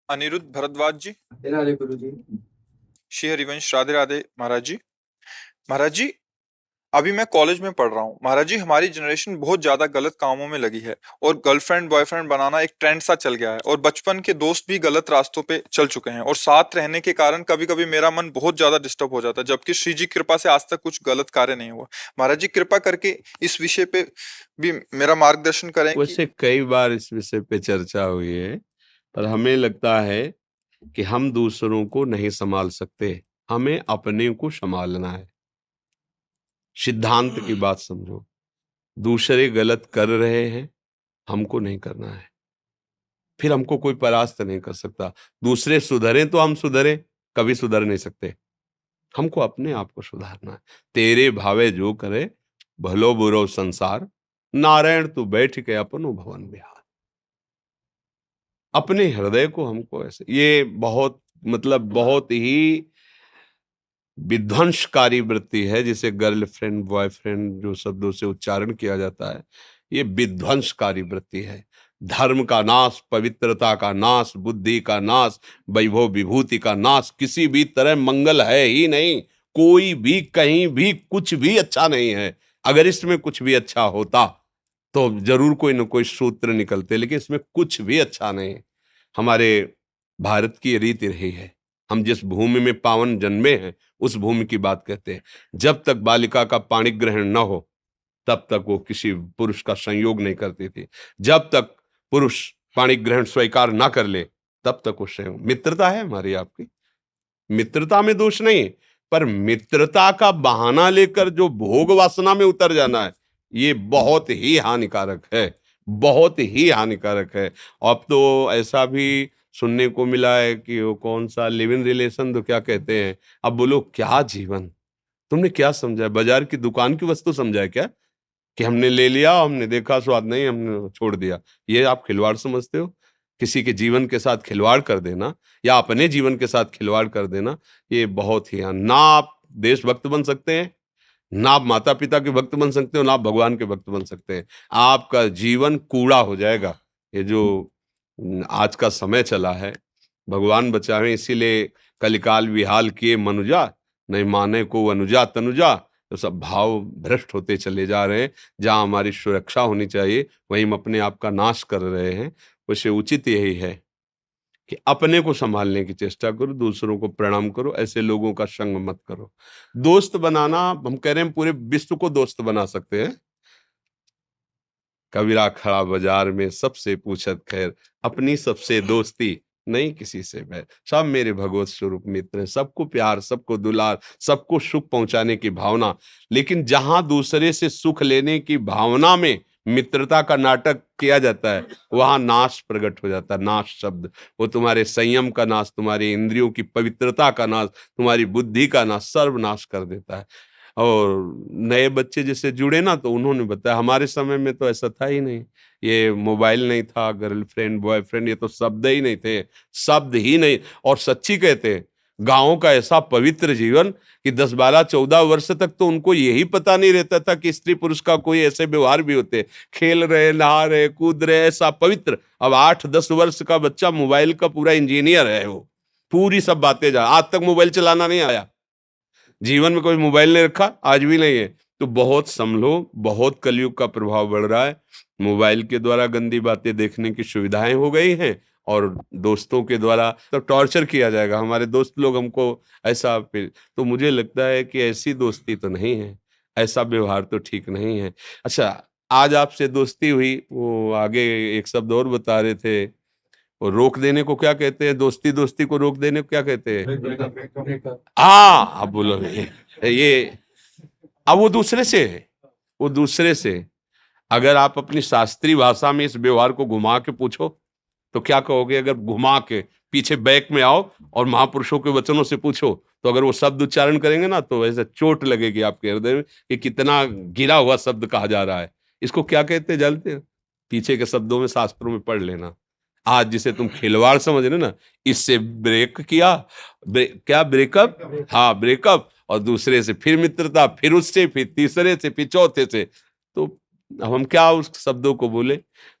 अनिरुद्ध भरद्वाज जी। राधे गुरु जी। श्री हरिवंश राधे राधे महाराज जी। महाराज जी, अभी मैं कॉलेज में पढ़ रहा हूँ। महाराज जी, हमारी जनरेशन बहुत ज्यादा गलत कामों में लगी है और गर्लफ्रेंड बॉयफ्रेंड बनाना एक ट्रेंड सा चल गया है और बचपन के दोस्त भी गलत रास्तों पे चल चुके हैं और साथ रहने के कारण कभी कभी मेरा मन बहुत ज्यादा डिस्टर्ब हो जाता है, जबकि श्री जी कृपा से आज तक कुछ गलत कार्य नहीं हुआ। महाराज जी, कृपा करके इस विषय पे भी मेरा मार्गदर्शन करें कि वैसे कई बार इस विषय पे चर्चा हुई है, पर हमें लगता है कि हम दूसरों को नहीं संभाल सकते, हमें अपने को संभालना है। सिद्धांत की बात समझो, दूसरे गलत कर रहे हैं, हमको नहीं करना है, फिर हमको कोई परास्त नहीं कर सकता। दूसरे सुधरे तो हम सुधरे, कभी सुधर नहीं सकते। हमको अपने आप को सुधारना है। तेरे भावे जो करे, भलो बुरो संसार, नारायण तू बैठ के अपनो भवन बिहार। अपने हृदय को हमको ऐसे, ये बहुत मतलब बहुत ही विध्वंसकारी वृत्ति है, जिसे गर्लफ्रेंड बॉयफ्रेंड जो शब्दों से उच्चारण किया जाता है, ये विध्वंसकारी वृत्ति है। धर्म का नाश, पवित्रता का नाश, बुद्धि का नाश, वैभव विभूति का नाश, किसी भी तरह मंगल है ही नहीं। कोई भी कहीं भी कुछ भी अच्छा नहीं है। अगर इसमें कुछ भी अच्छा होता तो जरूर कोई न कोई सूत्र निकलते, लेकिन इसमें कुछ भी अच्छा नहीं। हमारे भारत की रीति रही है, हम जिस भूमि में पावन जन्मे हैं उस भूमि की बात कहते हैं। जब तक बालिका का पाणी ग्रहण न हो तब तक वो किसी पुरुष का संयोग नहीं करती थी। जब तक पुरुष पाणी ग्रहण स्वीकार ना कर ले तब तक वो संयोग। मित्रता है हमारी आपकी, मित्रता में दोष नहीं, पर मित्रता का बहाना लेकर जो भोग वासना में उतर जाना है, ये बहुत ही हानिकारक है, बहुत ही हानिकारक है। अब तो ऐसा भी सुनने को मिला है कि वो कौन सा लिव इन रिलेशन तो क्या कहते हैं। अब बोलो क्या जीवन, तुमने क्या समझा है? बाजार की दुकान की वस्तु समझा है क्या, कि हमने ले लिया, हमने देखा स्वाद नहीं, हमने छोड़ दिया? ये आप खिलवाड़ समझते हो? किसी के जीवन के साथ खिलवाड़ कर देना या अपने जीवन के साथ खिलवाड़ कर देना, ये बहुत ही ना आप देशभक्त बन सकते हैं, ना आप माता पिता के भक्त बन सकते हो, ना आप भगवान के भक्त बन सकते हैं। आपका जीवन कूड़ा हो जाएगा। ये जो आज का समय चला है, भगवान बचावे, इसीलिए कलिकाल विहाल किए मनुजा, नहीं माने को अनुजा तनुजा। तो सब भाव भ्रष्ट होते चले जा रहे हैं। जहां हमारी सुरक्षा होनी चाहिए वहीं हम अपने आप का नाश कर रहे हैं। उसे उचित यही है कि अपने को संभालने की चेष्टा करो, दूसरों को प्रणाम करो, ऐसे लोगों का संग मत करो। दोस्त बनाना, हम कह रहे हैं पूरे विश्व को दोस्त बना सकते हैं। कबीरा खड़ा बाजार में सबसे पूछत खैर, अपनी सबसे दोस्ती नहीं किसी से बैर। सब मेरे भगवत स्वरूप मित्र हैं, सबको प्यार, सबको दुलार, सबको सुख पहुंचाने की भावना। लेकिन जहां दूसरे से सुख लेने की भावना में मित्रता का नाटक किया जाता है, वहां नाश प्रकट हो जाता है। नाश शब्द, वो तुम्हारे संयम का नाश, तुम्हारी इंद्रियों की पवित्रता का नाश, तुम्हारी बुद्धि का नाश, सर्वनाश कर देता है। और नए बच्चे जैसे जुड़े ना, तो उन्होंने बताया हमारे समय में तो ऐसा था ही नहीं। ये मोबाइल नहीं था, गर्लफ्रेंड बॉयफ्रेंड ये तो शब्द ही नहीं थे, शब्द ही नहीं। और सच्ची कहते हैं, गांवों का ऐसा पवित्र जीवन कि 10 12 14 वर्ष तक तो उनको यही पता नहीं रहता था कि स्त्री पुरुष का कोई ऐसे व्यवहार भी होते। खेल रहे, नहा रहे, कूद रहे, ऐसा पवित्र। अब 8 10 वर्ष का बच्चा मोबाइल का पूरा इंजीनियर है, वो पूरी सब बातें आज तक मोबाइल चलाना नहीं आया, जीवन में कोई मोबाइल नहीं रखा, आज भी नहीं है। तो बहुत संभलो, बहुत कलयुग का प्रभाव बढ़ रहा है। मोबाइल के द्वारा गंदी बातें देखने की सुविधाएं हो गई हैं, और दोस्तों के द्वारा तो टॉर्चर किया जाएगा। हमारे दोस्त लोग हमको ऐसा, फिर तो मुझे लगता है कि ऐसी दोस्ती तो नहीं है, ऐसा व्यवहार तो ठीक नहीं है। अच्छा, आज आपसे दोस्ती हुई, वो आगे एक शब्द और बता रहे थे, और रोक देने को क्या कहते हैं? दोस्ती दोस्ती को रोक देने को क्या कहते हैं? हाँ, अब बोलो ये अब वो दूसरे से है, वो दूसरे से। अगर आप अपनी शास्त्रीय भाषा में इस व्यवहार को घुमा के पूछो तो क्या कहोगे? अगर घुमा के पीछे बैक में आओ और महापुरुषों के वचनों से पूछो, तो अगर वो शब्द उच्चारण करेंगे ना, तो ऐसे चोट लगेगी आपके हृदय में कि कितना गिरा हुआ शब्द कहा जा रहा है। इसको क्या कहते हैं जानते हो? पीछे के शब्दों में शास्त्रों में पढ़ लेना। आज जिसे तुम खिलवाड़ समझ रहे ना, इससे ब्रेक किया, क्या ब्रेकअप, हाँ ब्रेकअप, और दूसरे से फिर मित्रता, फिर उससे, फिर तीसरे से, फिर चौथे से। तो अब हम क्या उस शब्दों को बोले?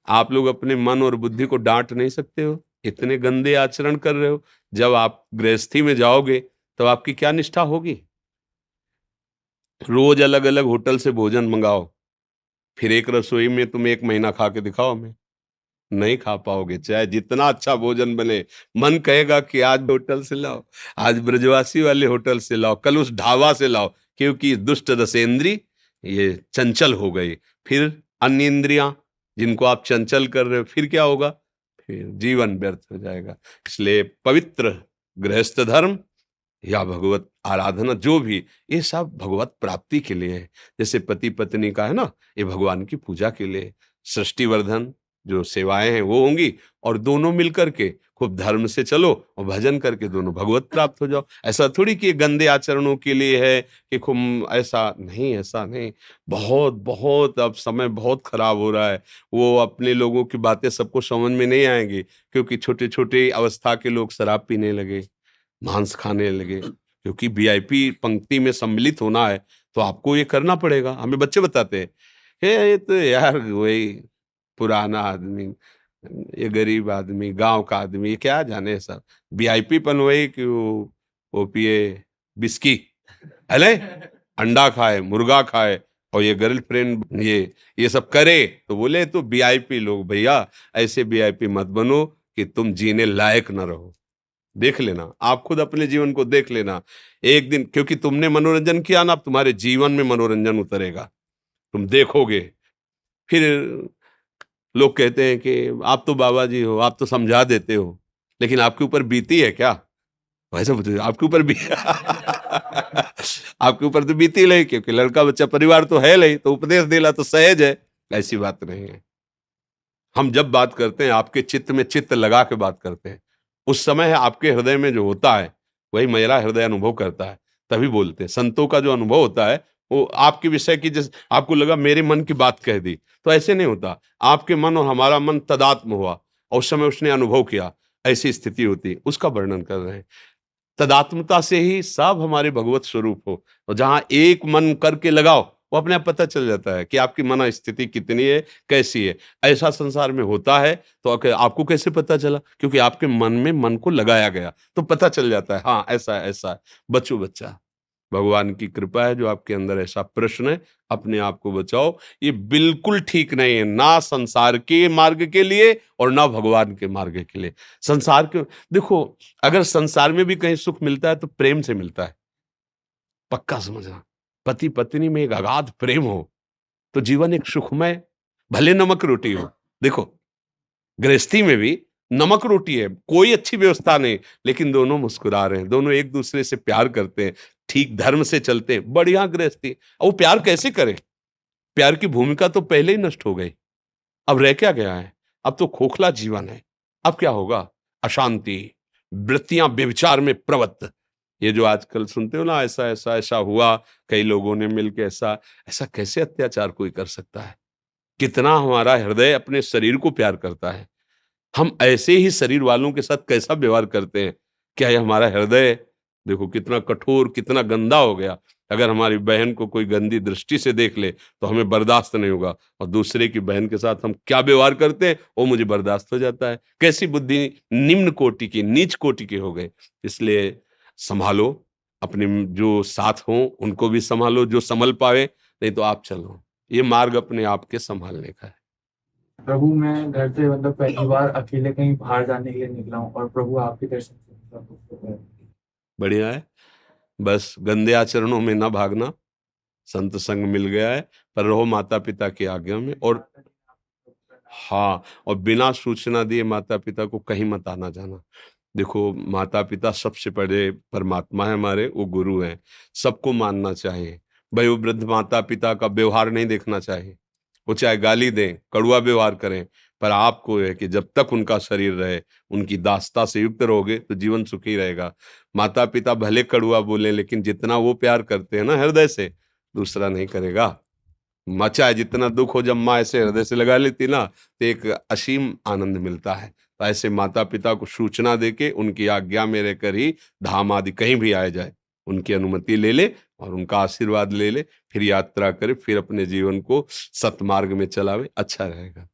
आप लोग अपने मन और बुद्धि को डांट नहीं सकते हो? इतने गंदे आचरण कर रहे हो। जब आप गृहस्थी में जाओगे तब आपकी क्या निष्ठा होगी? रोज अलग अलग होटल से भोजन मंगाओ, फिर एक रसोई में तुम 1 महीना खा के दिखाओ हमें, नहीं खा पाओगे। चाहे जितना अच्छा भोजन बने, मन कहेगा कि आज होटल से लाओ, आज ब्रजवासी वाले होटल से लाओ, कल उस ढाबा से लाओ, क्योंकि दुष्ट रसेंद्री ये चंचल हो गई। फिर अन्य इंद्रियां जिनको आप चंचल कर रहे हो, फिर क्या होगा? फिर जीवन व्यर्थ हो जाएगा। इसलिए पवित्र गृहस्थ धर्म या भगवत आराधना जो भी, ये सब भगवत प्राप्ति के लिए है। जैसे पति पत्नी का है ना, ये भगवान की पूजा के लिए। सृष्टिवर्धन जो सेवाएं हैं वो होंगी, और दोनों मिलकर के खूब धर्म से चलो और भजन करके दोनों भगवत प्राप्त हो जाओ। ऐसा थोड़ी कि ये गंदे आचरणों के लिए है कि खूब, ऐसा नहीं, ऐसा नहीं। बहुत बहुत अब समय बहुत खराब हो रहा है। वो अपने लोगों की बातें सबको समझ में नहीं आएंगी, क्योंकि छोटे छोटे अवस्था के लोग शराब पीने लगे, मांस खाने लगे। क्योंकि वीआईपी पंक्ति में सम्मिलित होना है तो आपको ये करना पड़ेगा। हमें बच्चे बताते हैं, ये तो यार वही पुराना आदमी, ये गरीब आदमी, गांव का आदमी, ये क्या जाने सब वीआईपी पन, वही कि वो पिए बिस्की, अले अंडा खाए, मुर्गा खाए, और ये गर्लफ्रेंड ये सब करे। तो बोले तो वीआईपी लोग, भैया ऐसे वीआईपी मत बनो कि तुम जीने लायक न रहो। देख लेना, आप खुद अपने जीवन को देख लेना एक दिन, क्योंकि तुमने मनोरंजन किया ना, अब तुम्हारे जीवन में मनोरंजन उतरेगा, तुम देखोगे। फिर लोग कहते हैं कि आप तो बाबा जी हो, आप तो समझा देते हो, लेकिन आपके ऊपर बीती है क्या? वैसे बताइए, आपके ऊपर भी आपके ऊपर तो बीती नहीं, क्योंकि लड़का बच्चा परिवार तो है नहीं, तो उपदेश देना तो सहज है। ऐसी बात नहीं है। हम जब बात करते हैं आपके चित्त में चित्त लगा के बात करते हैं, उस समय आपके हृदय में जो होता है वही मेरा हृदय अनुभव करता है, तभी बोलते हैं। संतों का जो अनुभव होता है वो आपके विषय की, जैसे आपको लगा मेरे मन की बात कह दी, तो ऐसे नहीं होता। आपके मन और हमारा मन तदात्म हुआ और उस समय उसने अनुभव किया, ऐसी स्थिति होती है, उसका वर्णन कर रहे हैं। तदात्मता से ही सब हमारे भगवत स्वरूप हो, और जहां एक मन करके लगाओ, वो अपने आप पता चल जाता है कि आपकी मन स्थिति कितनी है, कैसी है। ऐसा संसार में होता है तो आपको कैसे पता चला? क्योंकि आपके मन में मन को लगाया गया, तो पता चल जाता है, हाँ ऐसा है, ऐसा है। बच्चों बच्चा, भगवान की कृपा है जो आपके अंदर ऐसा प्रश्न है, अपने आप को बचाओ। ये बिल्कुल ठीक नहीं है, ना संसार के मार्ग के लिए और ना भगवान के मार्ग के लिए। संसार के, देखो, अगर संसार में भी कहीं सुख मिलता है तो प्रेम से मिलता है, पक्का समझना। पति पत्नी में एक अगाध प्रेम हो तो जीवन एक सुखमय, भले नमक रोटी हो। देखो, गृहस्थी में भी नमक रोटी है, कोई अच्छी व्यवस्था नहीं, लेकिन दोनों मुस्कुरा रहे हैं, दोनों एक दूसरे से प्यार करते हैं, ठीक धर्म से चलते हैं, बढ़िया गृहस्थी। अब वो प्यार कैसे करें? प्यार की भूमिका तो पहले ही नष्ट हो गई। अब रह क्या गया है? अब तो खोखला जीवन है। अब क्या होगा? अशांति, वृत्तियां व्यभिचार में प्रवृत्त। ये जो आजकल सुनते हो ना, ऐसा ऐसा ऐसा हुआ, कई लोगों ने मिलकर ऐसा ऐसा, कैसे अत्याचार कोई कर सकता है? कितना हमारा हृदय अपने शरीर को प्यार करता है, हम ऐसे ही शरीर वालों के साथ कैसा व्यवहार करते हैं? क्या ये हमारा हृदय देखो कितना कठोर, कितना गंदा हो गया। अगर हमारी बहन को कोई गंदी दृष्टि से देख ले तो हमें बर्दाश्त नहीं होगा, और दूसरे की बहन के साथ हम क्या व्यवहार करते हैं वो मुझे बर्दाश्त हो जाता है। कैसी बुद्धि निम्न कोटि की, नीच कोटि के हो गए। इसलिए संभालो, अपने जो साथ हों उनको भी संभालो, जो संभल पावे, नहीं तो आप चलो। ये मार्ग अपने आप के संभालने का है। प्रभु, मैं घर से मतलब पहली बार अकेले कहीं बाहर जाने के लिए निकला हूँ और प्रभु आपके दर्शन से मतलब बढ़िया है। बस गंदे आचरणों में ना भागना, संत संग मिल गया है, पर रहो माता पिता की आज्ञा में। और हाँ, और बिना सूचना दिए माता पिता को कहीं मत आना जाना। देखो, माता पिता सबसे बड़े परमात्मा है हमारे, वो गुरु हैं, सबको मानना चाहिए। वयोवृद्ध माता पिता का व्यवहार नहीं देखना चाहिए, वो चाहे गाली दें, कड़वा व्यवहार करें, पर आपको है कि जब तक उनका शरीर रहे, उनकी दासता से युक्त रहोगे तो जीवन सुखी रहेगा। माता पिता भले कड़वा बोले, लेकिन जितना वो प्यार करते हैं ना हृदय से, दूसरा नहीं करेगा। चाहे जितना दुख हो, जब माँ ऐसे हृदय से लगा लेती ना, तो एक असीम आनंद मिलता है। तो ऐसे माता पिता को सूचना देके उनकी आज्ञा में रहकर ही धाम आदि कहीं भी आया जाए, उनकी अनुमति ले ले और उनका आशीर्वाद ले ले, फिर यात्रा करे, फिर अपने जीवन को सतमार्ग में चलावे, अच्छा रहेगा।